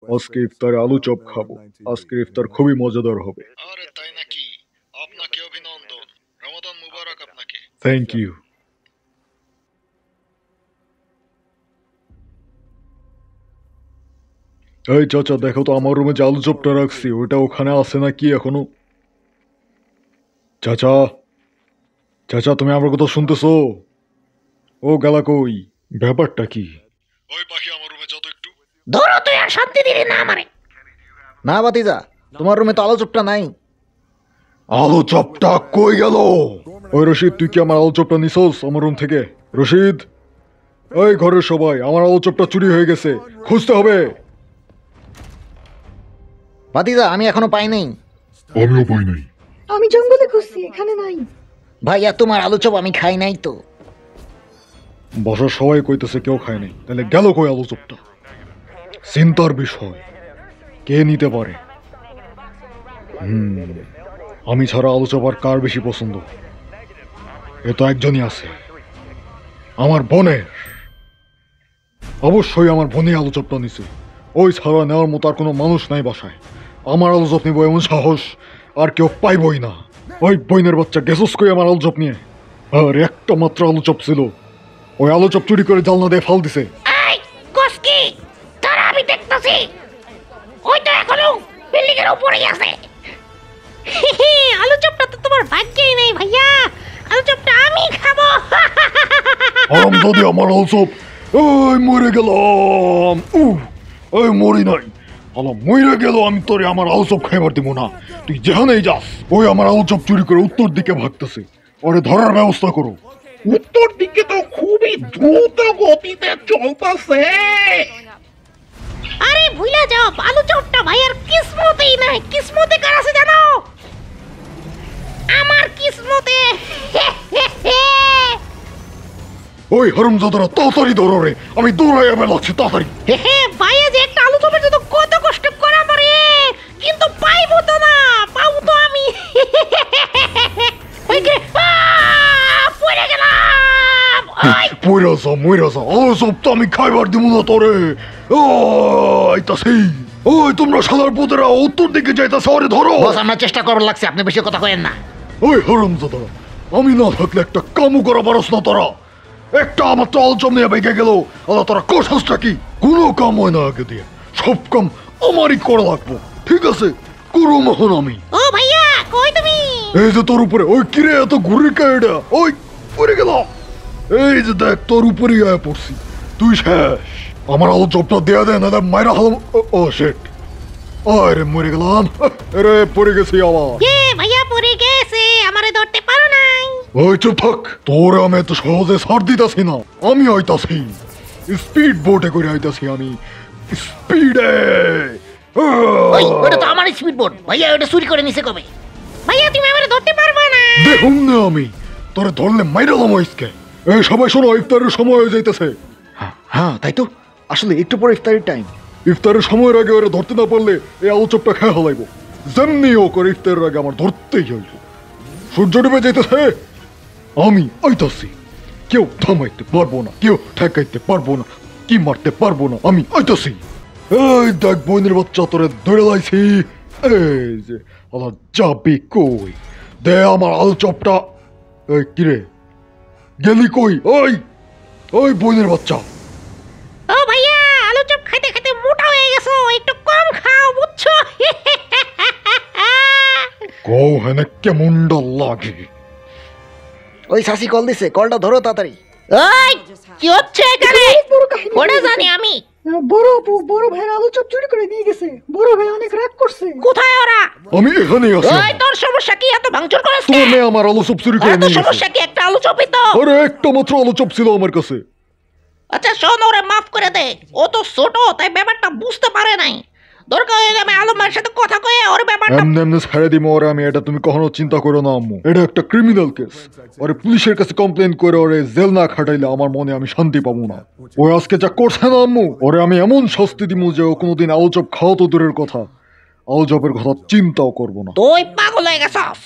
আজকে ইফতারে আলু চপ খাবো। আজকের ইফতার খুবই মজাদার হবে। আরে তাই নাকি? আপনাকে অভিনন্দন। রমাদান মুবারক আপনাকে। Thank you. এই চাচা, দেখো তো আমার রুমে যে আলু চপটা রাখছি ওটা ওখানে আছে নাকি এখনো? চাচা, চাচা, তুমি আমার কথা শুনতেছো? ও গেলা কই? ব্যাপারটা কি? ওই পাখি আমার রুমে যত একটু। ধরো তুই আর শান্তি দিলি না আমারে। না বাতিজা, তোমার রুমে তো আলো চোপটা নাই। আলু চপটা কই গেল? ওই রশিদ, তুই কি আমার আলু চপটা নিছস আমার রুম থেকে? রশিদ, ওই ঘরের সবাই, আমার আলু চপটা চুরি হয়ে গেছে, খুঁজতে হবে। বাতিজা, আমি এখনো পাই নাই। আমিও পাই নাই। আমি জঙ্গলে খুঁজছি, এখানে নাই। ভাইয়া, তোমার আলু চপ আমি খাই নাই তো। বাসার সবাই কইতেছে কেউ খায় নাই, তাহলে গেল কই আলু চপটা? চিন্তার বিষয়, কে নিতে পারে? আমি ছাড়া আলু চপ আর কার বেশি পছন্দ? এ তো একজনই আছে, আমার বোনের। অবশ্যই আমার বোনই আলু চপটা নিছে। ওই ছাড়া নেওয়ার মতো আর কোনো মানুষ নাই বাসায়। আমার আলু চপ নিব এমন সাহস আর কেউ পাইবই না। ওই বইনের বাচ্চা গেছস কই আমার আলু চপ নিয়ে? আর একটা মাত্র আলু চপ ছিল, ওই আলু চপ চুরি করে জালনা দিয়ে ফাল দিছে। এই কসকি, তারা আমি দেখতাছি ওই তো এখনো বিল্ডিং এর উপরেই আছে। আলু চপটা তো তোমার ভাগ্যেই নেই ভাইয়া, আলু চপটা আমি খাবো। আরাম দাদি, আমার আলু চপ। ওই মরে গেলাম। ওই মরি নাই, আলা মরে গেল। আমি তোরে আমার আলু চপ খাইবার দিব না। তুই যেখানেই যাস, ওই আমার আলু চপ চুরি করে উত্তর দিকে ভাগতেছে। ওরে ধরার ব্যবস্থা করো। উত্তর দিকে তো খুবই দ্রুত গতিতে চলতেছে। আরে ভুলা যাও, আলু চপটা ভাইয়ার কিসমতেই নাই। কিসমতে কার আছে জানো? আমার কিসমতে। ওই হারামজাদারা, তাড়াতাড়ি ধরো রে, আমি দৌড়াইয়া বেলাচ্ছি, তাড়াতাড়ি। ভাইয়া যে একটা আলু চপের জন্য কত কষ্ট করা পারে, কিন্তু পাইবো তো না, পাবো তো আমি। ওই যে পড়ে গেলাম। পয়রা যা, ময়রা যা, আলু চপ তো আমি খাইবার দিব না তোরে। আইতাছি। ওই তোমরা শালার পুতেরা উত্তর দিকে যাইতাছে, ওরে ধরো। বস, আমরা চেষ্টা করবার লাগছে, আপনি বেশি কথা কয়েন না। ওই হারামজাদারা, আমি না থাকলে একটা কামও করা পারস না তোরা। একটা আমার তো আলচম নিয়ে বেঁকে গেল। আল্লাহ, তোরা কোথাসটা কি? কোনো কাম হয় না আগে দিয়ে, সব কাম আমারই করা লাগবো। ঠিক আছে, করো মহন আমি। ও ভাইয়া, কই তুমি? এই যে তোর উপরে, ওই কিরে এত ঘুরে কায়ডা, ওই পড়ে গেল। এই যে দেখ, তোর উপরেই আয়া পড়ছি, তুই শেষ। আমার আলো চপটা দেয়া দেয় না, মাইরা হলাম। ও শেট, আরে মরে গেলাম। আরে পড়ে গেছি আবার। ভাইয়া পড়ে গেছে, আমারে ধরতে পারো নাই। ওই চুপ থাক, তোর আমি এত সহজে ছাড় দিতাছি না। আমি আইতাছি, স্পিড বোটে করে আইতাছি আমি, স্পিডে। ওই, ওটা তো আমার স্পিড বোট। ভাইয়া, ওটা চুরি করে নিছে কবে? ভাইয়া তুমি আমারে ধরতে পারবা না। দেখুন না, আমি তোরে ধরলে মাইরালাম আজকে। এই সবাই শোনো, ইফতারের সময় হয়ে যাইতেছে। হ্যাঁ তাই তো, আসলে একটু পরে ইফতারের টাইম। ইফতারের সময়ের আগে ওরা ধরতে না পারলে এই আলু চপটা খেয়ে হলাইব। যেমনি ও করে ইফতারের আগে আমার ধরতেই হইব। সূর্য ডুবে যাইতেছে, আমি আইতাছি। কেউ থামাইতে পারবো না, কেউ ঠেকাইতে পারবো না, কি মারতে পারবো না, আমি আইতাছি। এই দেখ বোনের বাচ্চা, তোরে ধরে লাইছি। এই যে আল্লাহ, যাবি কই? দে আমার আলু চপটা। এই কিরে, গেলি কই? ওই ওই বোনের বাচ্চা। ও ভাইয়া, আলু চপ খাইতে খাইতে মোটা হয়ে গেছো, একটু কম খাও বুঝছো? কও হেনে কেমনটা লাগে? ওই শাসি কল দিছে, কলটা ধরো তাড়াতাড়ি। ওই কি হচ্ছে এখানে? অনেক বড় কাহিনী। ওটা জানি আমি। বড় আপু বড় ভাইয়ের আলু চপ চুরি করে নিয়ে গেছে। বড় ভাই অনেক রাগ করছে। কোথায় ওরা? আমি এখানেই আছি। ওই তোর সমস্যা কি? এত ভাঙচুর করিস তোমার কেন? মেয়ে আমার আলু চপ চুরি করে এত নিয়ে গেছে। সমস্যা কি? একটা আলু চপই তো। আরে একটা মাত্র আলু চপ ছিল আমার কাছে। আচ্ছা শোন, ওরে মাফ করে দে, ও তো ছোট, তাই ব্যাপারটা বুঝতে পারে নাই। দরকার হলে আমি আলম ভাইয়ের সাথে কথা কয়ে ওর ব্যাপারটা। এমনি এমনি ছেড়ে দিব ওরে আমি, এটা তুমি কখনো চিন্তা করো না আম্মু। এটা একটা ক্রিমিনাল কেস। ওরে পুলিশের কাছে কমপ্লেন করে ওরে জেল না খাটাইলে আমার মনে আমি শান্তি পাবো না। ও আজকে যা করছে না আম্মু, ওরে আমি এমন শাস্তি দিব যে ও কোনোদিন আলু চপ খাওয়া তো দূরের কথা, আলু চপের কথা চিন্তাও করবো না। তুই পাগল হয়ে গেছস।